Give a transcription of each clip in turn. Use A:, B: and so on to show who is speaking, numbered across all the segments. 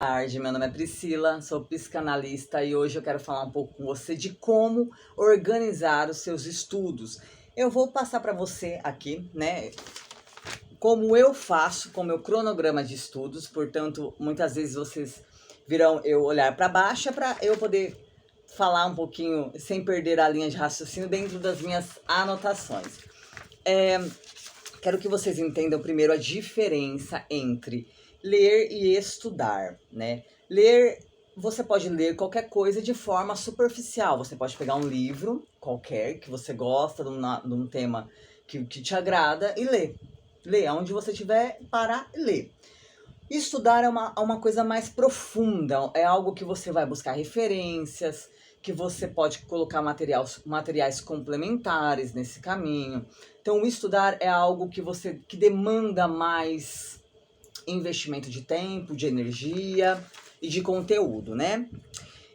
A: Boa tarde, meu nome é Priscila, sou psicanalista e hoje eu quero falar um pouco com você de como organizar os seus estudos. Eu vou passar para você aqui, né, como eu faço com o meu cronograma de estudos, portanto, muitas vezes vocês virão eu olhar para baixo para eu poder falar um pouquinho sem perder a linha de raciocínio dentro das minhas anotações. Quero que vocês entendam primeiro a diferença entre ler e estudar, né? Ler, você pode ler qualquer coisa de forma superficial. Você pode pegar um livro qualquer que você gosta, de um tema que te agrada e ler. Ler, aonde você estiver, parar e ler. Estudar é uma coisa mais profunda, é algo que você vai buscar referências, que você pode colocar materiais complementares nesse caminho. Então, o estudar é algo que demanda mais investimento de tempo, de energia e de conteúdo, né?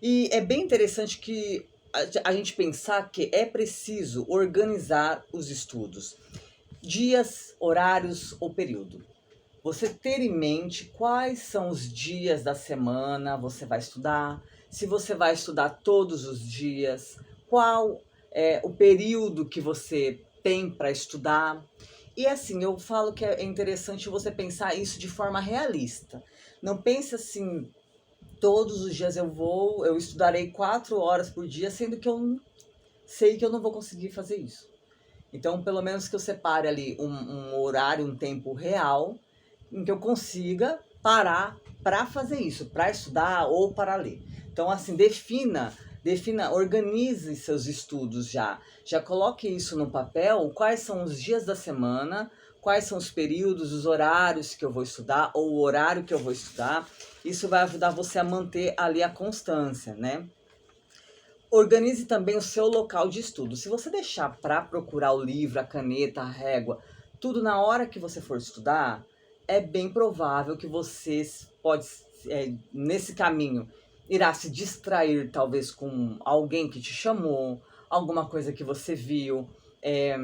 A: E é bem interessante que a gente pensar que é preciso organizar os estudos, dias, horários ou período. Você ter em mente quais são os dias da semana você vai estudar, se você vai estudar todos os dias, qual é o período que você tem para estudar. E assim, eu falo que é interessante você pensar isso de forma realista. Não pense assim, todos os dias eu estudarei 4 horas por dia, sendo que eu sei que eu não vou conseguir fazer isso. Então, pelo menos que eu separe ali um horário, um tempo real, em que eu consiga parar para fazer isso, para estudar ou para ler. Então, assim, organize seus estudos já. Já coloque isso no papel, quais são os dias da semana, quais são os períodos, os horários que eu vou estudar ou o horário que eu vou estudar. Isso vai ajudar você a manter ali a constância, né? Organize também o seu local de estudo. Se você deixar para procurar o livro, a caneta, a régua, tudo na hora que você for estudar, é bem provável que você pode, nesse caminho, irá se distrair talvez com alguém que te chamou, alguma coisa que você viu, é,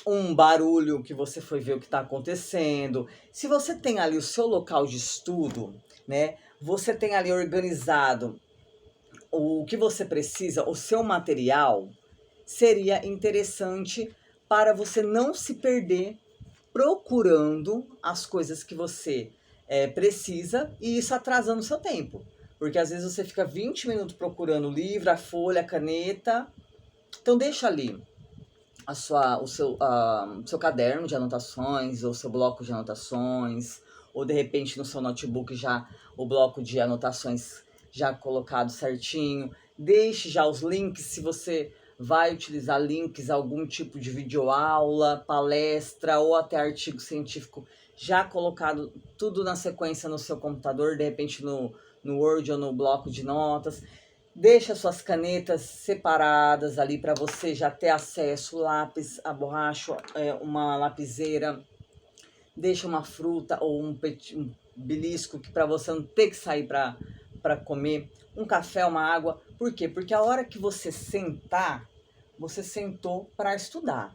A: um barulho que você foi ver o que está acontecendo. Se você tem ali o seu local de estudo, né, você tem ali organizado o que você precisa, o seu material, seria interessante para você não se perder procurando as coisas que você precisa e isso atrasando o seu tempo. Porque às vezes você fica 20 minutos procurando o livro, a folha, a caneta. Então deixa ali o seu caderno de anotações, ou seu bloco de anotações, ou de repente no seu notebook já o bloco de anotações já colocado certinho. Deixe já os links, se você vai utilizar links, algum tipo de videoaula, palestra ou até artigo científico já colocado tudo na sequência no seu computador, de repente no Word ou no bloco de notas. Deixa suas canetas separadas ali para você já ter acesso, lápis, a borracha, uma lapiseira. Deixa uma fruta ou um belisco que para você não ter que sair para comer. Um café, uma água. Por quê? Porque a hora que você sentar, você sentou para estudar.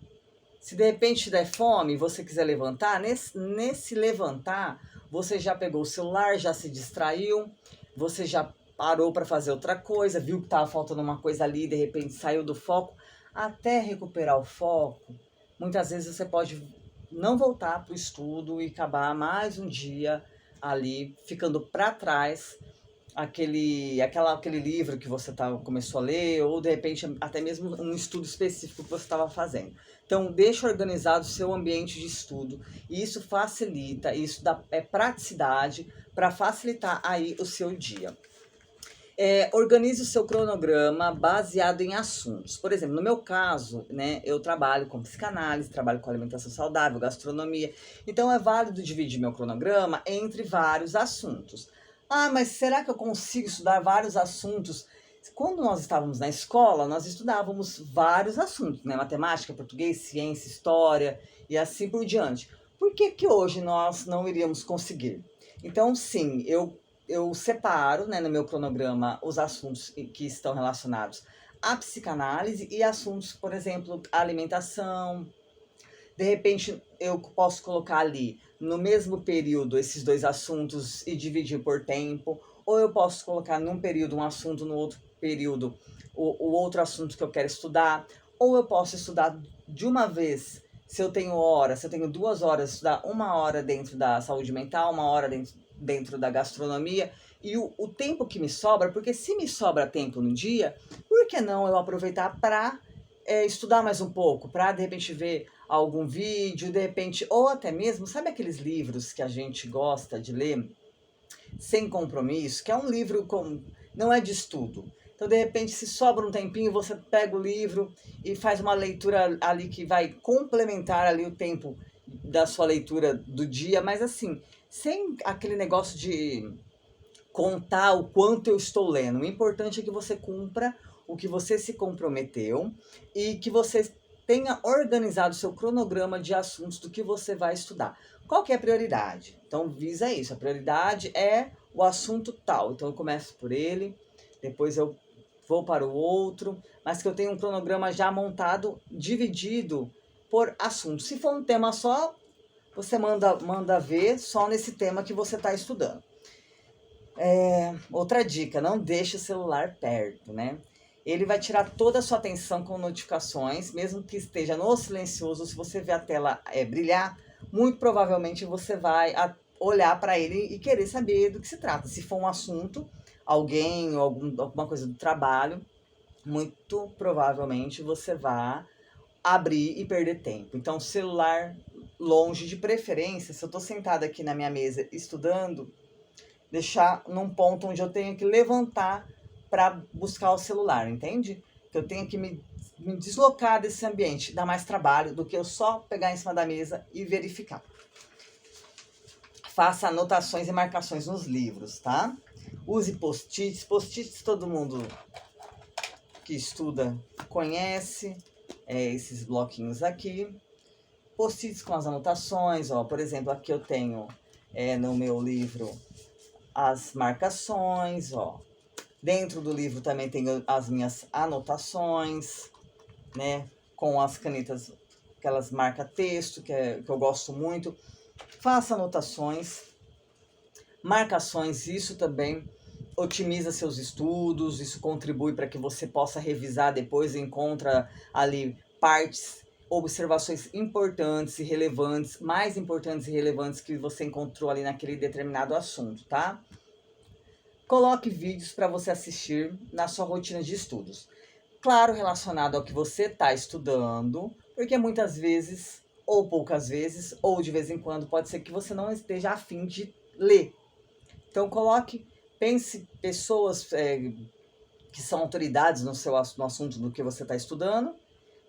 A: Se de repente der fome e você quiser levantar, nesse levantar, você já pegou o celular, já se distraiu, você já parou para fazer outra coisa, viu que estava faltando uma coisa ali, de repente saiu do foco. Até recuperar o foco, muitas vezes você pode não voltar para o estudo e acabar mais um dia ali ficando para trás aquele livro que você começou a ler, ou de repente até mesmo um estudo específico que você estava fazendo. Então, deixa organizado o seu ambiente de estudo, e isso facilita, isso dá praticidade para facilitar aí o seu dia. Organize o seu cronograma baseado em assuntos. Por exemplo, no meu caso, né, eu trabalho com psicanálise, trabalho com alimentação saudável, gastronomia. Então, é válido dividir meu cronograma entre vários assuntos. Ah, mas será que eu consigo estudar vários assuntos? Quando nós estávamos na escola, nós estudávamos vários assuntos, né? Matemática, português, ciência, história e assim por diante. Por que que hoje nós não iríamos conseguir? Então, sim, eu separo, né, no meu cronograma os assuntos que estão relacionados à psicanálise e assuntos, por exemplo, alimentação. De repente, eu posso colocar ali no mesmo período esses dois assuntos e dividir por tempo, ou eu posso colocar num período um assunto, no outro período o outro assunto que eu quero estudar, ou eu posso estudar de uma vez. Se eu tenho horas, se eu tenho 2 horas, estudar 1 hora dentro da saúde mental, 1 hora dentro da gastronomia, e o tempo que me sobra, porque se me sobra tempo no dia, por que não eu aproveitar para estudar mais um pouco, para de repente ver algum vídeo, de repente, ou até mesmo, sabe aqueles livros que a gente gosta de ler sem compromisso, que é um livro com, não é de estudo. Então, de repente, se sobra um tempinho, você pega o livro e faz uma leitura ali que vai complementar ali o tempo da sua leitura do dia, mas assim, sem aquele negócio de contar o quanto eu estou lendo. O importante é que você cumpra o que você se comprometeu e que você tenha organizado o seu cronograma de assuntos do que você vai estudar. Qual que é a prioridade? Então, visa isso. A prioridade é o assunto tal. Então, eu começo por ele, depois eu vou para o outro, mas que eu tenha um cronograma já montado, dividido por assunto. Se for um tema só, você manda ver só nesse tema que você está estudando. Outra dica, não deixe o celular perto, né? Ele vai tirar toda a sua atenção com notificações, mesmo que esteja no silencioso. Se você ver a tela brilhar, muito provavelmente você vai olhar para ele e querer saber do que se trata. Se for um assunto, alguém ou alguma coisa do trabalho, muito provavelmente você vai abrir e perder tempo. Então, celular longe, de preferência. Se eu estou sentada aqui na minha mesa estudando, deixar num ponto onde eu tenho que levantar para buscar o celular, entende? Que eu tenho que me deslocar desse ambiente, dá mais trabalho do que eu só pegar em cima da mesa e verificar. Faça anotações e marcações nos livros, tá? Use post-its. Post-its todo mundo que estuda conhece, esses bloquinhos aqui. Post-its com as anotações, ó, por exemplo, aqui eu tenho no meu livro as marcações, ó. Dentro do livro também tenho as minhas anotações, né? Com as canetas, aquelas marca-texto, que eu gosto muito. Faça anotações, marcações, isso também otimiza seus estudos, isso contribui para que você possa revisar depois e encontra ali partes, observações importantes e relevantes, mais importantes e relevantes que você encontrou ali naquele determinado assunto, tá? Coloque vídeos para você assistir na sua rotina de estudos. Claro, relacionado ao que você está estudando, porque muitas vezes, ou poucas vezes, ou de vez em quando, pode ser que você não esteja a fim de ler. Então, pense pessoas que são autoridades no assunto do que você está estudando,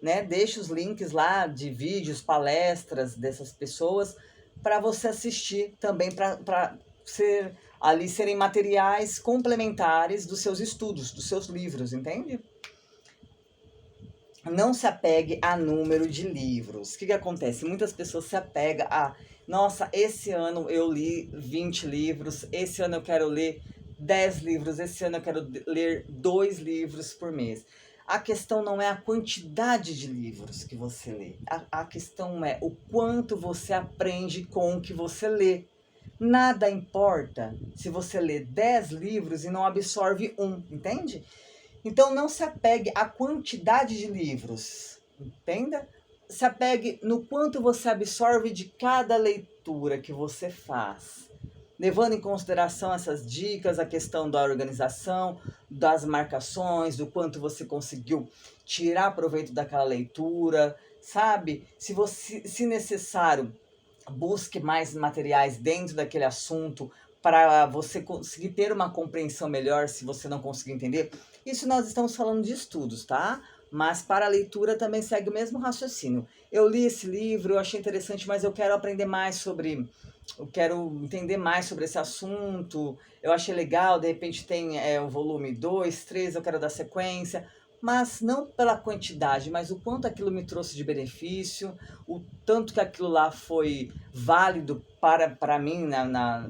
A: né? Deixe os links lá de vídeos, palestras dessas pessoas para você assistir também, para serem materiais complementares dos seus estudos, dos seus livros, entende? Não se apegue a número de livros. O que acontece? Muitas pessoas se apegam a, nossa, esse ano eu li 20 livros, esse ano eu quero ler 10 livros, esse ano eu quero ler 2 livros por mês. A questão não é a quantidade de livros que você lê. A questão é o quanto você aprende com o que você lê. Nada importa se você lê 10 livros e não absorve um, entende? Então, não se apegue à quantidade de livros, entenda? Se apegue no quanto você absorve de cada leitura que você faz. Levando em consideração essas dicas, a questão da organização, das marcações, do quanto você conseguiu tirar proveito daquela leitura, sabe? Se necessário, busque mais materiais dentro daquele assunto para você conseguir ter uma compreensão melhor se você não conseguir entender. Isso nós estamos falando de estudos, tá? Mas para a leitura também segue o mesmo raciocínio. Eu li esse livro, eu achei interessante, mas eu quero aprender mais sobre... Eu quero entender mais sobre esse assunto, eu achei legal, de repente tem o volume 2, 3, eu quero dar sequência, mas não pela quantidade, mas o quanto aquilo me trouxe de benefício, o tanto que aquilo lá foi válido para mim,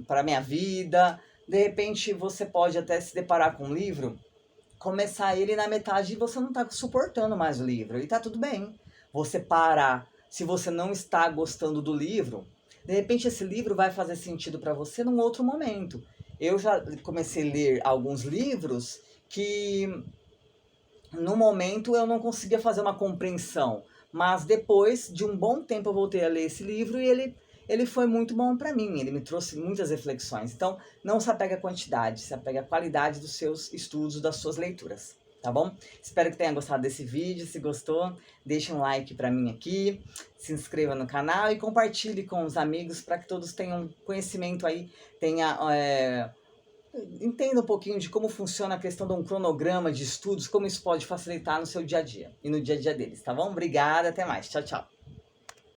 A: para a minha vida. De repente você pode até se deparar com um livro, começar ele na metade e você não está suportando mais o livro, e tá tudo bem. Você parar, se você não está gostando do livro, De repente esse livro vai fazer sentido para você num outro momento. Eu já comecei a ler alguns livros que no momento eu não conseguia fazer uma compreensão, mas depois de um bom tempo eu voltei a ler esse livro e ele foi muito bom para mim, ele me trouxe muitas reflexões. Então, não se apega à quantidade, se apega à qualidade dos seus estudos, das suas leituras, tá bom? Espero que tenha gostado desse vídeo. Se gostou, deixa um like para mim aqui, se inscreva no canal e compartilhe com os amigos para que todos tenham conhecimento aí, entenda um pouquinho de como funciona a questão de um cronograma de estudos, como isso pode facilitar no seu dia a dia e no dia a dia deles, tá bom? Obrigada, até mais. Tchau, tchau.